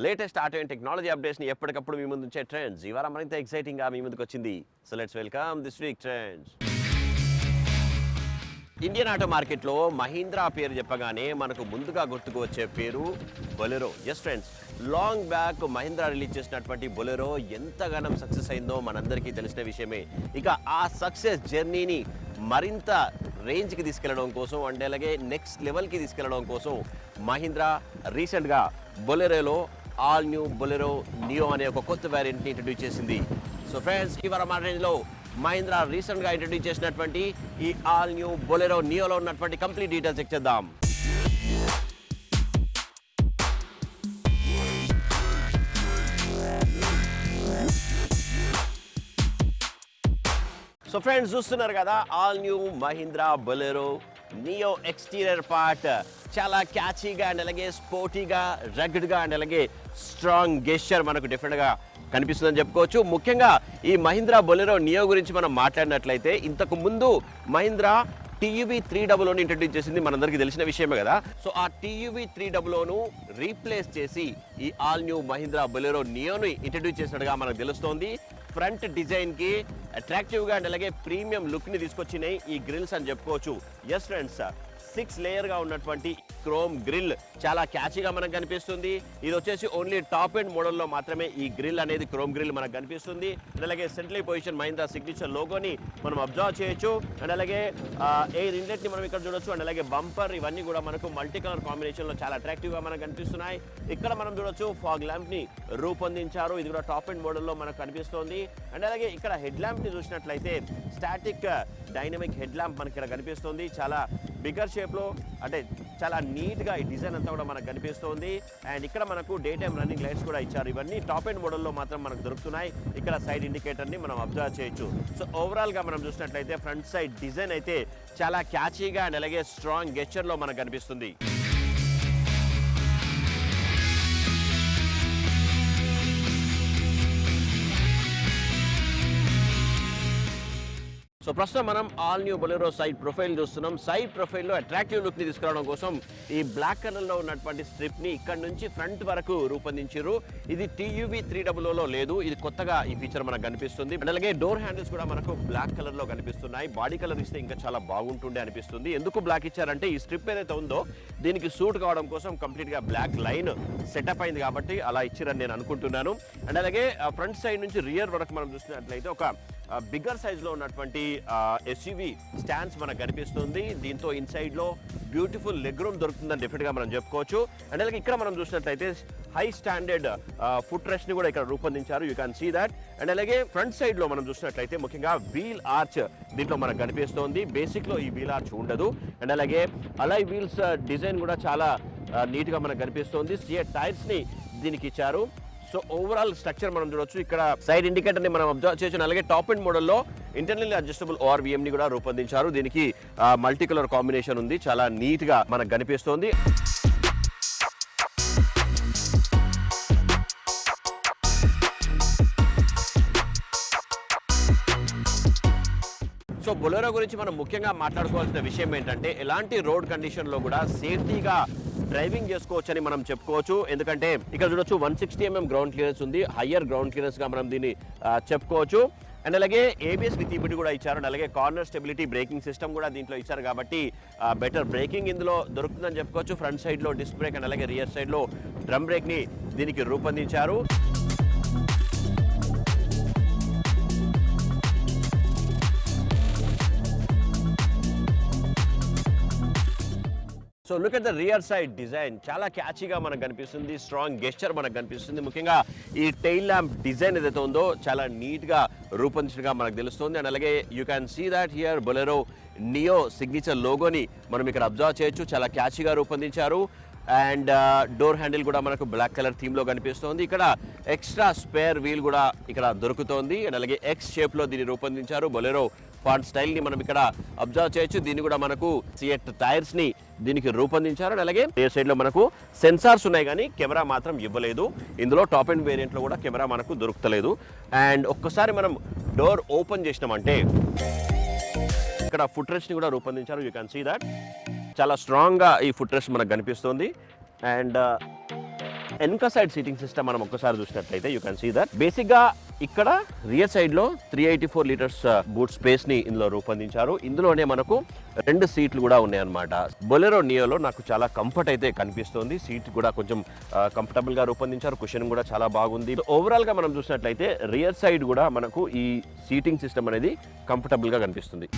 Latest auto and technology updates ని ఎప్పటికప్పుడు మీ ముందు ఉంచే ట్రెండ్స్ ఈ వారం మరింత ఎక్సైటింగ్ గా మీ ముందుకు వచ్చింది. So let's welcome this week trends. Indian auto మార్కెట్లో మహీంద్రా పేరు చెప్పగానే మనకు ముందుగా గుర్తుకు వచ్చే పేరు Bolero. Yes friends, long back Mahindra release చేసినటువంటి బొలెరో ఎంతగానో సక్సెస్ అయిందో మనందరికీ తెలిసిన విషయమే. ఇక ఆ సక్సెస్ జర్నీని మరింత రేంజ్కి తీసుకెళ్లడం కోసం అంటే అలాగే నెక్స్ట్ లెవెల్కి తీసుకెళ్లడం కోసం మహీంద్రా రీసెంట్గా బొలెరోలో ఆల్ న్యూ బొలెరో నియో అనే ఒక కొత్త వేరియంట్ని ఇంట్రడ్యూస్ చేసింది. సో ఫ్రెండ్స్, ఇవాళ మా రేంజ్లో మహీంద్రా రీసెంట్గా ఇంట్రడ్యూస్ చేసినటువంటి ఈ ఆల్ న్యూ బొలెరో నియోలో ఉన్నటువంటి కంప్లీట్ డీటెయిల్స్ చెక్ చేద్దాం. సో ఫ్రెండ్స్, చూస్తున్నారు కదా all new Mahindra Bolero neo exterior part చాలా క్యాచీగా అండ్ అలాగే స్పోర్టీగా, రగ్డ్గా అండ్ అలాగే స్ట్రాంగ్ గెస్చర్ మనకు డిఫరెంట్గా కనిపిస్తుందని చెప్పుకోవచ్చు. ముఖ్యంగా ఈ మహీంద్రా బొలెరో నియో గురించి మనం మాట్లాడినట్లయితే ఇంతకు ముందు మహీంద్రా టీయూవీ 300 ఇంట్రడ్యూస్ చేసింది, మనందరికీ తెలిసిన విషయమే కదా. సో ఆ టీయూవీ 300 రీప్లేస్ చేసి ఈ ఆల్ న్యూ మహీంద్రా బొలెరో నియోని ఇంట్రడ్యూస్ చేసినట్టుగా మనకు తెలుస్తోంది. ఫ్రంట్ డిజైన్ కి అట్రాక్టివ్ గా అండ్ అలాగే ప్రీమియం లుక్ ని తీసుకొచ్చినాయి ఈ గ్రిల్స్ అని చెప్పుకోవచ్చు. ఎస్ ఫ్రెండ్స్, 6 లేయర్ గా ఉన్నటువంటి క్రోమ్ గ్రిల్ చాలా క్యాచీగా మనకు కనిపిస్తుంది. ఇది వచ్చేసి ఓన్లీ టాప్ ఎండ్ మోడల్లో మాత్రమే ఈ గ్రిల్ అనేది క్రోమ్ గ్రిల్ మనకు కనిపిస్తుంది. అండ్ అలాగే సెంట్రల్ పొజిషన్ మహీంద్రా సిగ్నేచర్ లోగోని మనం అబ్జర్వ్ చేయొచ్చు. అండ్ అలాగే ఎయిర్ ఇన్లెట్ ని మనం ఇక్కడ చూడొచ్చు. అండ్ అలాగే బంపర్ ఇవన్నీ కూడా మనకు మల్టీ కలర్ కాంబినేషన్ లో చాలా అట్రాక్టివ్ గా మనకు కనిపిస్తున్నాయి. ఇక్కడ మనం చూడొచ్చు ఫాగ్ ల్యాంప్ ని రూపొందించారు, ఇది కూడా టాప్ ఎండ్ మోడల్లో మనకు కనిపిస్తుంది. అండ్ అలాగే ఇక్కడ హెడ్ ల్యాంప్ ని చూసినట్లయితే స్టాటిక్ డైనమిక్ హెడ్ ల్యాంప్ మనకి ఇక్కడ కనిపిస్తుంది. చాలా బిగ్గర్ షేప్ లో అంటే చాలా నీట్ గా ఈ డిజైన్ అంతా కూడా మనకు కనిపిస్తుంది. అండ్ ఇక్కడ మనకు డే టైమ్ రన్నింగ్ లైట్స్ కూడా ఇచ్చారు. ఇవన్నీ టాప్ ఎండ్ మోడల్లో మాత్రం మనకు దొరుకుతున్నాయి. ఇక్కడ సైడ్ ఇండికేటర్ ని మనం అబ్జర్వ్ చేయొచ్చు. సో ఓవరాల్ గా మనం చూసినట్లయితే ఫ్రంట్ సైడ్ డిజైన్ అయితే చాలా క్యాచీగా అండ్ అలాగే స్ట్రాంగ్ గెస్చర్ లో మనకు కనిపిస్తుంది. సో ప్రస్తుతం మనం all new Bolero side profile చూస్తున్నాం. సైడ్ ప్రొఫైల్లో అట్రాక్టివ్ లుక్ ని తీసుకురావడం కోసం ఈ బ్లాక్ కలర్ లో ఉన్నటువంటి స్ట్రిప్ ని ఇక్కడ నుంచి ఫ్రంట్ వరకు రూపొందించారు. ఇది టీయూవీ 300లో లేదు, ఇది కొత్తగా ఈ ఫీచర్ మనకు కనిపిస్తుంది. అలాగే డోర్ హ్యాండిల్స్ కూడా మనకు బ్లాక్ కలర్ లో కనిపిస్తున్నాయి. బాడీ కలర్ ఇస్తే ఇంకా చాలా బాగుంటుండే అనిపిస్తుంది. ఎందుకు బ్లాక్ ఇచ్చారంటే ఈ స్ట్రిప్ ఏదైతే ఉందో దీనికి సూట్ కావడం కోసం కంప్లీట్ గా బ్లాక్ లైన్ సెటప్ అయింది కాబట్టి అలా ఇచ్చారని నేను అనుకుంటున్నాను. అండ్ అలాగే ఫ్రంట్ సైడ్ నుంచి రియర్ వరకు మనం చూసినట్లయితే ఒక బిగ్గర్ సైజ్ లో ఉన్నటువంటి ఎస్యూవీ స్టాండ్స్ మనకు కనిపిస్తుంది. దీంతో ఇన్సైడ్ లో బ్యూటిఫుల్ లెగ్ రూమ్ దొరుకుతుందని డెఫినెట్ గా మనం చెప్పుకోవచ్చు. అండ్ అలాగే ఇక్కడ మనం చూసినట్లయితే హై స్టాండర్డ్ ఫుట్ రెస్ట్ ని కూడా ఇక్కడ రూపొందించారు, you can see that. And అలాగే ఫ్రంట్ సైడ్ లో మనం చూసినట్లయితే ముఖ్యంగా వీల్ ఆర్చ్ దీంట్లో మనకు కనిపిస్తుంది. బేసిక్ లో ఈ వీల్ ఆర్చ్ ఉండదు. అండ్ అలాగే అలాయ్ వీల్స్ డిజైన్ కూడా చాలా నీట్ గా మనకు కనిపిస్తుంది. సియర్ టైర్స్ ని దీనికి ఇచ్చారు. సో ఓవరాల్ స్ట్రక్చర్ మనం చూడొచ్చు. ఇక్కడ సైడ్ ఇండికేటర్ ని మనం అబ్జర్వ్ చేయొచ్చు. అలాగే టాప్ ఎండ్ మోడల్లో ఇంటర్నల్లీ అడ్జస్టబుల్ ORVM ని కూడా రూపొందించారు. దీనికి మల్టీ కలర్ కాంబినేషన్ ఉంది, చాలా నీట్ గా మనకు కనిపిస్తుంది. సో బొలెరో గురించి మనం ముఖ్యంగా మాట్లాడుకోవాల్సిన విషయం ఏంటంటే ఎలాంటి రోడ్ కండిషన్ లో కూడా సేఫ్టీగా డ్రైవింగ్ చేసుకోవచ్చని మనం చెప్పుకోవచ్చు. ఎందుకంటే ఇక్కడ చూడొచ్చు 160 mm గ్రౌండ్ క్లియరెన్స్ ఉంది, హయ్యర్ గ్రౌండ్ క్లియరెన్స్ గా మనం దీన్ని చెప్పుకోవచ్చు. అండ్ అలాగే ABS విత్ EBD కూడా ఇచ్చారు. అండ్ అలాగే కార్నర్ స్టెబిలిటీ బ్రేకింగ్ సిస్టమ్ కూడా దీంట్లో ఇచ్చారు కాబట్టి బెటర్ బ్రేకింగ్ ఇందులో దొరుకుతుందని చెప్పుకోవచ్చు. ఫ్రంట్ సైడ్ లో డిస్క్ బ్రేక్ అండ్ అలాగే రియర్ సైడ్ లో డ్రమ్ బ్రేక్ ని దీనికి రూపొందించారు. So look at the rear side design, చాలా క్యాచీగా మనకు కనిపిస్తుంది, స్ట్రాంగ్ గెస్చర్ మనకు కనిపిస్తుంది. ముఖ్యంగా ఈ టైల్ ల్యాంప్ డిజైన్ ఏదైతే ఉందో చాలా నీట్గా రూపొందించగా మనకు తెలుస్తుంది. అండ్ అలాగే you can see that here Bolero Neo signature లోగోని మనం ఇక్కడ అబ్జర్వ్ చేయొచ్చు, చాలా క్యాచీగా రూపొందించారు. అండ్ డోర్ హ్యాండిల్ కూడా మనకు బ్లాక్ కలర్ థీమ్ లో కనిపిస్తుంది. ఇక్కడ ఎక్స్ట్రా స్పేర్ వీల్ కూడా ఇక్కడ దొరుకుతోంది. అండ్ అలాగే ఎక్స్ షేప్ లో దీన్ని రూపొందించారు. బొలెరో ఫాంట్ స్టైల్ ని మనం ఇక్కడ అబ్జర్వ్ చేయొచ్చు. దీన్ని కూడా మనకు సియట్ టైర్స్ ని దీనికి రూపొందించారు. అండ్ అలాగే రియర్ సైడ్ లో మనకు సెన్సార్స్ ఉన్నాయి కానీ కెమెరా మాత్రం ఇవ్వలేదు. ఇందులో టాప్ ఎండ్ వేరియంట్ లో కూడా కెమెరా మనకు దొరుకుతలేదు. అండ్ ఒక్కసారి మనం డోర్ ఓపెన్ చేసినామంటే ఇక్కడ ఫుట్ రెస్ట్ ని కూడా రూపొందించారు, యూ కెన్ సీ దట్. చాలా స్ట్రాంగ్ గా ఈ ఫుట్ రెస్ట్ మనకు కనిపిస్తుంది. అండ్ వెనుక సైడ్ సీటింగ్ సిస్టమ్ మనం ఒక్కసారి చూసినట్లయితే you can see that basic గా ఇక్కడ రియర్ సైడ్ లో 384 లీటర్స్ బూట్ స్పేస్ ని ఇందులో రూపొందించారు. ఇందులోనే మనకు 2 సీట్లు కూడా ఉన్నాయన్నమాట. బొలెరో నియోలో నాకు చాలా కంఫర్ట్ అయితే కనిపిస్తుంది. సీట్ కూడా కొంచెం కంఫర్టబుల్ గా రూపొందించారు. కుషన్ కూడా చాలా బాగుంది. ఓవరాల్ గా మనం చూసినట్లయితే రియర్ సైడ్ కూడా మనకు ఈ సీటింగ్ సిస్టమ్ అనేది కంఫర్టబుల్ గా కనిపిస్తుంది.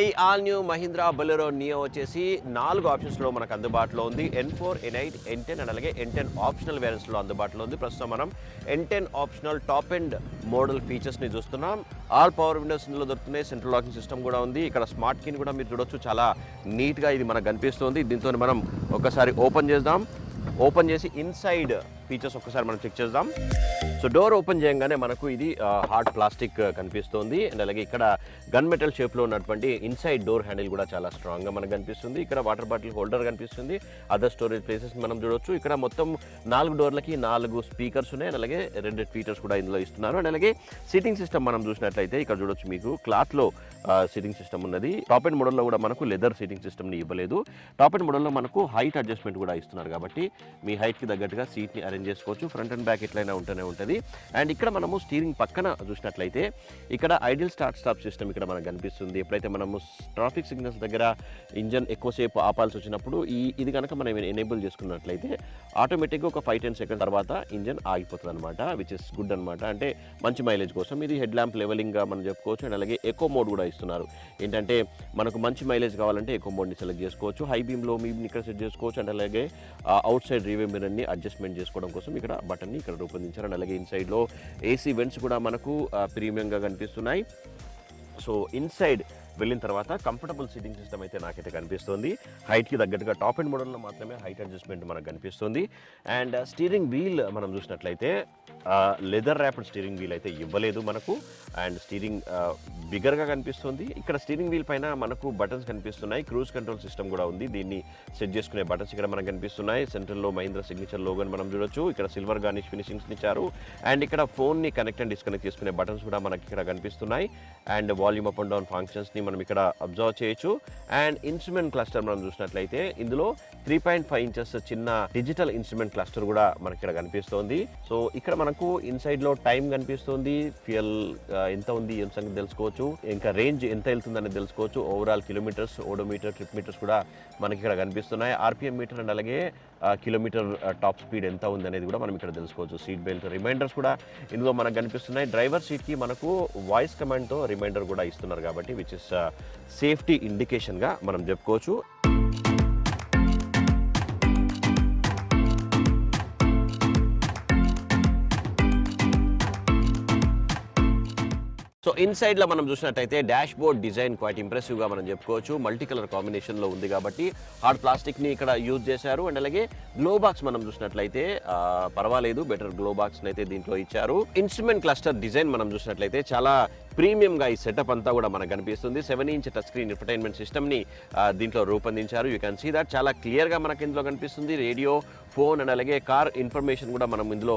ఈ all new Mahindra Bolero neo వచ్చేసి 4 ఆప్షన్స్లో మనకు అందుబాటులో ఉంది. N4, N8, N10 అండ్ అలాగే N10 ఆప్షనల్ వేరియంట్స్లో అందుబాటులో ఉంది. ప్రస్తుతం మనం N10 optional top end model ఫీచర్స్ని చూస్తున్నాం. ఆల్ పవర్ విండోస్ ఇందులో దొరుకుతున్నాయి. సెంట్రల్ లాకింగ్ సిస్టమ్ కూడా ఉంది. ఇక్కడ స్మార్ట్ కీని కూడా మీరు చూడొచ్చు, చాలా నీట్గా ఇది మనకు కనిపిస్తుంది. దీంతో మనం ఒకసారి ఓపెన్ చేద్దాం. ఓపెన్ చేసి ఇన్సైడ్ ఫీచర్స్ ఒక్కసారి మనం చెక్ చేద్దాం. సో డోర్ ఓపెన్ చేయగానే మనకు ఇది హార్డ్ ప్లాస్టిక్ కనిపిస్తుంది. అండ్ అలాగే ఇక్కడ గన్ మెటల్ షేప్లో ఉన్నటువంటి ఇన్సైడ్ డోర్ హ్యాండిల్ కూడా చాలా స్ట్రాంగ్గా మనకు కనిపిస్తుంది. ఇక్కడ వాటర్ బాటిల్ హోల్డర్ కనిపిస్తుంది. అదర్ స్టోరేజ్ ప్లేసెస్ మనం చూడొచ్చు. ఇక్కడ మొత్తం 4 డోర్లకి 4 స్పీకర్స్ ఉన్నాయి. అండ్ అలాగే 2 ట్వీటర్స్ కూడా ఇందులో ఇస్తున్నారు. అండ్ అలాగే సీటింగ్ సిస్టమ్ మనం చూసినట్లయితే ఇక్కడ చూడొచ్చు, మీకు క్లాత్లో సీటింగ్ సిస్టమ్ ఉన్నది. టాప్ అండ్ మోడల్లో కూడా మనకు లెదర్ సీటింగ్ సిస్టమ్ని ఇవ్వలేదు. టాప్ అండ్ మోడల్లో మనకు హైట్ అడ్జస్ట్మెంట్ కూడా ఇస్తున్నారు కాబట్టి మీ హైట్కి తగ్గట్టుగా సీట్ని అరేంజ్ చేసుకోవచ్చు. ఫ్రంట్ అండ్ బ్యాక్ ఎట్లయినా ఉంటూనే ఉంటుంది. అండ్ ఇక్కడ మనము స్టీరింగ్ పక్కన చూసినట్లయితే ఇక్కడ ఐడియల్ స్టార్ట్ స్టాప్ సిస్టమ్ ఇక్కడ మనకు కనిపిస్తుంది. ఎప్పుడైతే మనము ట్రాఫిక్ సిగ్నల్స్ దగ్గర ఇంజన్ ఎక్కువసేపు ఆపాల్సి వచ్చినప్పుడు ఇది కనుక మనం ఎనేబుల్ చేసుకున్నట్లయితే ఆటోమేటిక్గా ఒక 5-10 సెకండ్ తర్వాత ఇంజన్ ఆగిపోతుంది అనమాట, విచ్ ఇస్ గుడ్ అనమాట. అంటే మంచి మైలేజ్ కోసం ఇది హెడ్ ల్యాంప్ లెవెలింగ్గా మనం చెప్పుకోవచ్చు. అండ్ అలాగే ఎకో మోడ్ కూడా ఇస్తున్నారు. ఏంటంటే మనకు మంచి మైలేజ్ కావాలంటే ఎకో మోడ్ని సెలెక్ట్ చేసుకోవచ్చు. హై బీమ్ లో బీమ్ని ఇక్కడ సెట్ చేసుకోవచ్చు. అండ్ అలాగే అవుట్ సైడ్ రీవే మిర్రర్ని అడ్జస్ట్మెంట్ చేసుకోవడం కోసం ఇక్కడ బటన్ని ఇక్కడ రూపొందించారు. అండ్ అలాగే ఇన్సైడ్లో ఏసీ వెంట్స్ కూడా మనకు ప్రీమియంగా కనిపిస్తున్నాయి. సో ఇన్సైడ్ వెళ్ళిన తర్వాత కంఫర్టబుల్ సీటింగ్ సిస్టమ్ అయితే నాకైతే కనిపిస్తుంది. హైట్కి తగ్గట్టుగా టాప్ అండ్ మోడల్లో మాత్రమే హైట్ అడ్జస్ట్మెంట్ మనకు కనిపిస్తుంది. అండ్ స్టీరింగ్ వీల్ మనం చూసినట్లయితే లెదర్ ర్యాప్డ్ స్టీరింగ్ వీల్ అయితే ఇవ్వలేదు మనకు. అండ్ స్టీరింగ్ బిగర్గా కనిపిస్తుంది. ఇక్కడ స్టీరింగ్ వీల్ పైన మనకు బటన్స్ కనిపిస్తున్నాయి. క్రూజ్ కంట్రోల్ సిస్టమ్ కూడా ఉంది. దీన్ని సెట్ చేసుకునే బటన్స్ ఇక్కడ మనకు కనిపిస్తున్నాయి. సెంట్రల్లో మహీంద్రా సిగ్నేచర్ లోగోని మనం చూడొచ్చు. ఇక్కడ సిల్వర్ గార్నిష్ ఫినిషింగ్స్ ఇచ్చారు. అండ్ ఇక్కడ ఫోన్ని కనెక్ట్ అండ్ డిస్కనెక్ట్ చేసుకునే బటన్స్ కూడా మనకి ఇక్కడ కనిపిస్తున్నాయి. And volume up and down ఫంక్షన్స్ని మనం ఇక్కడ అబ్జర్వ్ చేయొచ్చు. అండ్ ఇన్స్ట్రుమెంట్ క్లస్టర్ మనం చూసినట్లయితే ఇందులో 3.5 ఇంచెస్ చిన్న డిజిటల్ ఇన్స్ట్రుమెంట్ క్లస్టర్ కూడా మనకి ఇక్కడ కనిపిస్తోంది. సో ఇక్కడ మనకు ఇన్సైడ్ లో టైం కనిపిస్తుంది, ఫ్యూయల్ ఎంత ఉంది ఏం సంగతి తెలుసుకోవచ్చు, ఇంకా రేంజ్ ఎంత వెళ్తుందని తెలుసుకోవచ్చు. Overall kilometres, odometer, trip meters కూడా మనకి ఇక్కడ కనిపిస్తున్నాయి. ఆర్పిఎం మీటర్ అండ్ అలాగే కిలోమీటర్ టాప్ స్పీడ్ ఎంత ఉంది అనేది కూడా మనం ఇక్కడ తెలుసుకోవచ్చు. సీట్ బెల్ట్ రిమైండర్స్ కూడా ఇందులో మనకు కనిపిస్తున్నాయి. డ్రైవర్ సీట్కి మనకు వాయిస్ కమాండ్తో రిమైండర్ కూడా ఇస్తున్నారు కాబట్టి విచ్ ఇస్ సేఫ్టీ ఇండికేషన్గా మనం చెప్పుకోవచ్చు. సో ఇన్సైడ్ లో మనం చూసినట్టయితే dash board design quiet impressive గా మనం చెప్పుకోవచ్చు. మల్టీ కలర్ కాంబినేషన్ లో ఉంది కాబట్టి హార్డ్ ప్లాస్టిక్ ని ఇక్కడ యూజ్ చేశారు. అండ్ అలాగే గ్లో బాక్స్ మనం చూసినట్లయితే పర్వాలేదు, బెటర్ గ్లో బాక్స్ అయితే దీంట్లో ఇచ్చారు. ఇన్స్ట్రుమెంట్ క్లస్టర్ డిజైన్ మనం చూసినట్లయితే చాలా ప్రీమియం గా ఈ సెటప్ అంతా కూడా మనకు కనిపిస్తుంది. 7-inch touch screen infotainment system ని దీంట్లో రూపొందించారు. యూ కెన్ సీ దట్ చాలా క్లియర్ గా మనకి ఇందులో కనిపిస్తుంది. రేడియో, ఫోన్ అండ్ అలాగే కార్ ఇన్ఫర్మేషన్ కూడా మనం ఇందులో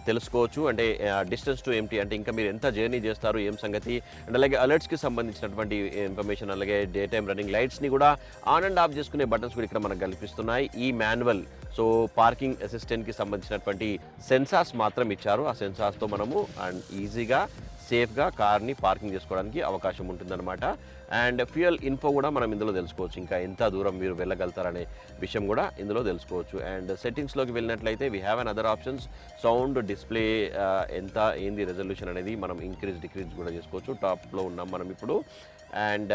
తెలుసుకోవచ్చు. అంటే డిస్టెన్స్ టు ఎంటీ, అంటే ఇంకా మీరు ఎంత జర్నీ చేస్తారు ఏం సంగతి, అండ్ అలాగే అలర్ట్స్కి సంబంధించినటువంటి ఇన్ఫర్మేషన్, అలాగే డే టైమ్ రన్నింగ్ లైట్స్ని కూడా ఆన్ అండ్ ఆఫ్ చేసుకునే బటన్స్ కూడా ఇక్కడ మనకు కనిపిస్తున్నాయి. ఈ మాన్యువల్ సో పార్కింగ్ అసిస్టెంట్కి సంబంధించినటువంటి సెన్సార్స్ మాత్రం ఇచ్చారు. ఆ సెన్సార్స్తో మనము అండ్ ఈజీగా సేఫ్గా కార్ని పార్కింగ్ చేసుకోవడానికి అవకాశం ఉంటుందన్నమాట. అండ్ ఫ్యూయల్ ఇన్ఫో కూడా మనం ఇందులో తెలుసుకోవచ్చు. ఇంకా ఎంత దూరం మీరు వెళ్ళగలుగుతారనే విషయం కూడా ఇందులో తెలుసుకోవచ్చు. అండ్ సెట్టింగ్స్లోకి వెళ్ళినట్లయితే we have an other options. Sound, display ఎంత ఏంది రెజల్యూషన్ అనేది మనం ఇంక్రీజ్ డిక్రీజ్ కూడా చేసుకోవచ్చు. టాప్లో ఉన్నాం మనం ఇప్పుడు. అండ్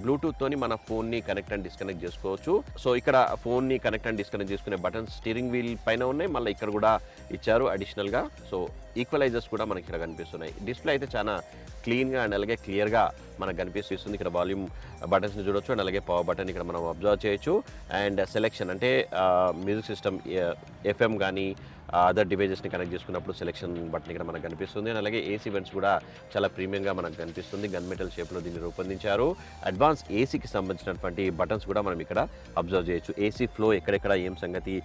బ్లూటూత్తోని మన ఫోన్ని కనెక్ట్ అండ్ డిస్కనెక్ట్ చేసుకోవచ్చు. సో ఇక్కడ ఫోన్ని కనెక్ట్ అండ్ డిస్కనెక్ట్ చేసుకునే బటన్స్ స్టీరింగ్ వీల్ పైన ఉన్నాయి, మళ్ళీ ఇక్కడ కూడా ఇచ్చారు అడిషనల్గా. సో ఈక్వలైజర్స్ కూడా మనకి ఇక్కడ కనిపిస్తున్నాయి. డిస్ప్లే అయితే చాలా క్లీన్గా అండ్ అలాగే క్లియర్గా మనకు కనిపిస్తుంది. ఇక్కడ వాల్యూమ్ బటన్స్ని చూడొచ్చు అండ్ అలాగే పవర్ బటన్ ఇక్కడ మనం అబ్జర్వ్ చేయొచ్చు. అండ్ సెలెక్షన్ అంటే మ్యూజిక్ సిస్టమ్, ఎఫ్ఎం కానీ అదర్ డివైజెస్ని కనెక్ట్ చేసుకున్నప్పుడు సెలెక్షన్ బటన్ ఇక్కడ మనకు కనిపిస్తుంది. అండ్ అలాగే ఏసీ వెంట్స్ కూడా చాలా ప్రీమియంగా మనకు కనిపిస్తుంది. గన్ మెటల్ షేప్లో దీన్ని రూపొందించారు. అడ్వాన్స్ ఏసీకి సంబంధించినటువంటి బటన్స్ కూడా మనం ఇక్కడ అబ్జర్వ్ చేయొచ్చు. ఏసీ ఫ్లో ఎక్కడెక్కడ ఏం సంగతి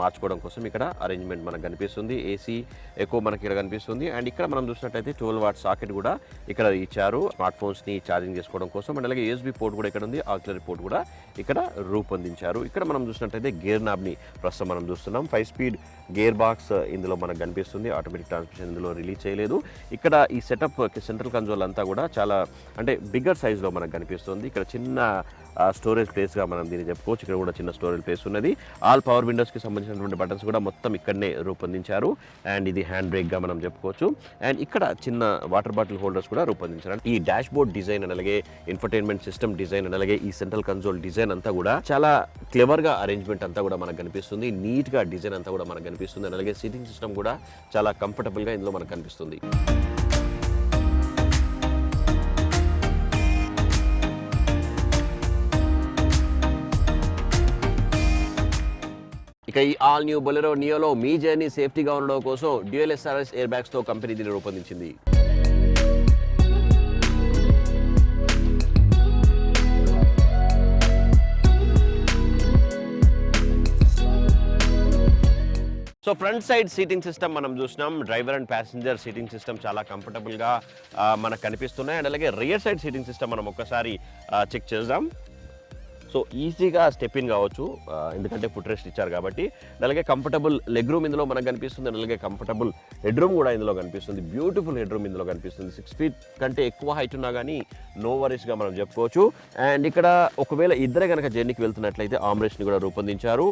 మార్చుకోవడం కోసం ఇక్కడ అరేంజ్మెంట్ మనకు కనిపిస్తుంది. ఏసీ ఎక్కువ మనకి ఇక్కడ కనిపిస్తుంది. అండ్ ఇక్కడ మనం చూసినట్టయితే 12 వాట్ సాకెట్ కూడా ఇక్కడ ఇచ్చారు స్మార్ట్ ఫోన్స్ని ఛార్జింగ్ చేసుకోవడం కోసం. అండ్ అలాగే యూఎస్బీ పోర్ట్ కూడా ఇక్కడ ఉంది. ఆక్సిలరీ పోర్ట్ కూడా ఇక్కడ రూపొందించారు. ఇక్కడ మనం చూసినట్టయితే గేర్ నాబ్ని ప్రస్తుతం మనం చూస్తున్నాం. 5 స్పీడ్ గేర్ బాక్స్ ఇందులో మనకు కనిపిస్తుంది. ఆటోమేటిక్ ట్రాన్స్మిషన్ ఇందులో రిలీజ్ చేయలేదు. ఇక్కడ ఈ సెటప్ సెంట్రల్ కన్సోల్ అంతా కూడా చాలా అంటే బిగ్గర్ సైజ్లో మనకు కనిపిస్తుంది. ఇక్కడ చిన్న స్టోరేజ్ ప్లేస్గా మనం దీన్ని చెప్పుకోవచ్చు. ఇక్కడ కూడా చిన్న స్టోరేజ్ ప్లేస్ ఉన్నది. ఆల్ పవర్ విండోస్కి సంబంధించినటువంటి బటన్స్ కూడా మొత్తం ఇక్కడనే రూపొందించారు. అండ్ ఇది హ్యాండ్ బ్రేక్గా మనం చెప్పుకోవచ్చు. అండ్ ఇక్కడ చిన్న వాటర్ బాటిల్ హోల్డర్స్ కూడా రూపొందించారు. ఈ డాష్ బోర్డ్ డిజైన్ అండ్ అలాగే ఇన్ఫర్టైన్మెంట్ సిస్టమ్ డిజైన్ అండ్ అలాగే ఈ సెంట్రల్ కన్సోల్ డిజైన్ అంతా కూడా చాలా క్లెవర్గా అరేంజ్మెంట్ అంతా కూడా మనకు కనిపిస్తుంది. నీట్గా డిజైన్ అంతా కూడా మనకు కనిపిస్తుంది. అండ్ అలాగే సీటింగ్ సిస్టమ్ కూడా చాలా కంఫర్టబుల్గా ఇందులో మనకు కనిపిస్తుంది. ఇక ఈ ఆల్ న్యూ బొలెరో నియోలో మీ జర్నీ సేఫ్టీగా ఉండడం కోసం డ్యూయల్ SRS ఎయిర్ బ్యాగ్స్తో కంపెనీ దీన్ని రూపొందించింది. So front side seating system మనం చూసినాం. Driver and passenger seating system చాలా కంఫర్టబుల్గా మనకు కనిపిస్తున్నాయి. అండ్ అలాగే రియర్ సైడ్ సీటింగ్ సిస్టమ్ మనం ఒక్కసారి చెక్ చేద్దాం. సో ఈజీగా స్టెప్ ఇన్ కావచ్చు ఎందుకంటే ఫుట్ రెస్ట్ ఇచ్చారు కాబట్టి. అలాగే కంఫర్టబుల్ లెగ్ రూమ్ ఇందులో మనకు కనిపిస్తుంది. అలాగే కంఫర్టబుల్ హెడ్ రూమ్ కూడా ఇందులో కనిపిస్తుంది. బ్యూటిఫుల్ హెడ్ రూమ్ ఇందులో కనిపిస్తుంది. 6 ఫీట్ కంటే ఎక్కువ హైట్ ఉన్నా కానీ నో వరీస్గా మనం చెప్పుకోవచ్చు. అండ్ ఇక్కడ ఒకవేళ ఇద్దరే కనుక జర్నీకి వెళ్తున్నట్లయితే ఆమ్రెస్ట్ని కూడా రూపొందించారు.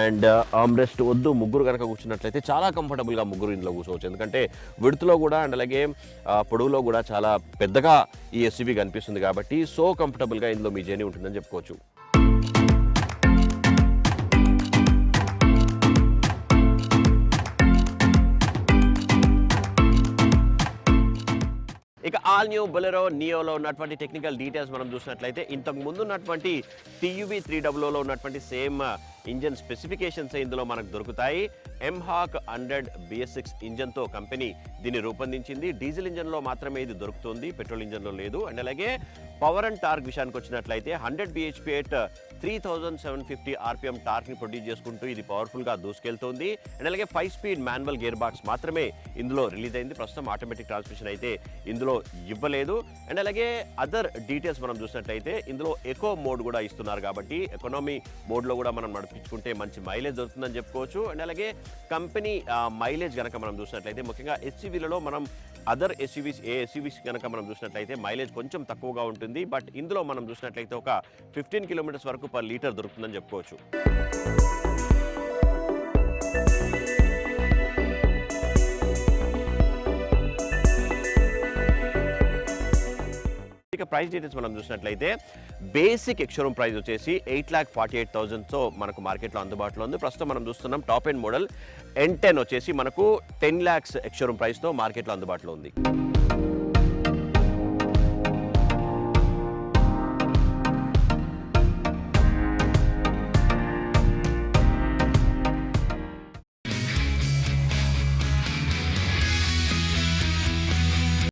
అండ్ ఆమ్రెస్ట్ వద్దు ముగ్గురు కనుక కూర్చున్నట్లయితే చాలా కంఫర్టబుల్గా ముగ్గురు ఇందులో కూర్చోవచ్చు. ఎందుకంటే విడుతులో కూడా అండ్ అలాగే పొడవులో కూడా చాలా పెద్దగా ఈ SUV కనిపిస్తుంది కాబట్టి సో కంఫర్టబుల్గా ఇందులో మీ జర్నీ ఉంటుందని చెప్పుకోవచ్చు. ఇక ఆల్ న్యూ బొలెరో నియోలో ఉన్నటువంటి టెక్నికల్ డీటెయిల్స్ మనం చూసినట్లయితే ఇంతకు ముందు ఉన్నటువంటి TUV 300లో ఉన్నటువంటి సేమ్ ఇంజన్ స్పెసిఫికేషన్స్ ఇందులో మనకు దొరుకుతాయి. MHawk 100 BS6 ఇంజన్తో కంపెనీ దీన్ని రూపొందించింది. డీజిల్ ఇంజన్లో మాత్రమే ఇది దొరుకుతుంది, పెట్రోల్ ఇంజన్లో లేదు. అండ్ అలాగే పవర్ అండ్ టార్క్ విషయానికి వచ్చినట్లయితే 100 bhp at 3750 RPM టార్క్ని ప్రొడ్యూస్ చేసుకుంటూ ఇది పవర్ఫుల్గా దూసుకెళ్తుంది. అండ్ అలాగే 5 స్పీడ్ మాన్యువల్ గేర్ బాక్స్ మాత్రమే ఇందులో రిలీజ్ అయింది. ప్రస్తుతం ఆటోమేటిక్ ట్రాన్స్మిషన్ అయితే ఇందులో ఇవ్వలేదు. అండ్ అలాగే అదర్ డీటెయిల్స్ మనం చూసినట్లయితే ఇందులో ఎకో మోడ్ కూడా ఇస్తున్నారు కాబట్టి ఎకనామీ మోడ్లో కూడా మనం నడిపించుకుంటే మంచి మైలేజ్ దొరుకుతుందని చెప్పుకోవచ్చు. అండ్ అలాగే కంపెనీ మైలేజ్ కనుక మనం చూసినట్లయితే ముఖ్యంగా SUVలలో మనం అదర్ SUVs కనుక మనం చూసినట్లయితే మైలేజ్ కొంచెం తక్కువగా ఉంటుంది. బట్ ఇందులో మనం చూసినట్లయితే ఒక 15 కిలోమీటర్స్ వరకు పర్ లీటర్ దొరుకుతుందని చెప్పుకోవచ్చు. ఇక ప్రైస్ డీటెయిల్స్ మనం చూసినట్లయితే బేసిక్ ఎక్స్‌షోరూమ్ ప్రైస్ వచ్చేసి 8,48,000తో మనకు మార్కెట్లో అందుబాటులో ఉంది. ప్రస్తుతం మనం చూస్తున్నాం టాప్ ఎండ్ మోడల్ N10 వచ్చేసి మనకు 10 lakhs ఎక్స్‌షోరూమ్ ప్రైస్తో మార్కెట్లో అందుబాటులో ఉంది.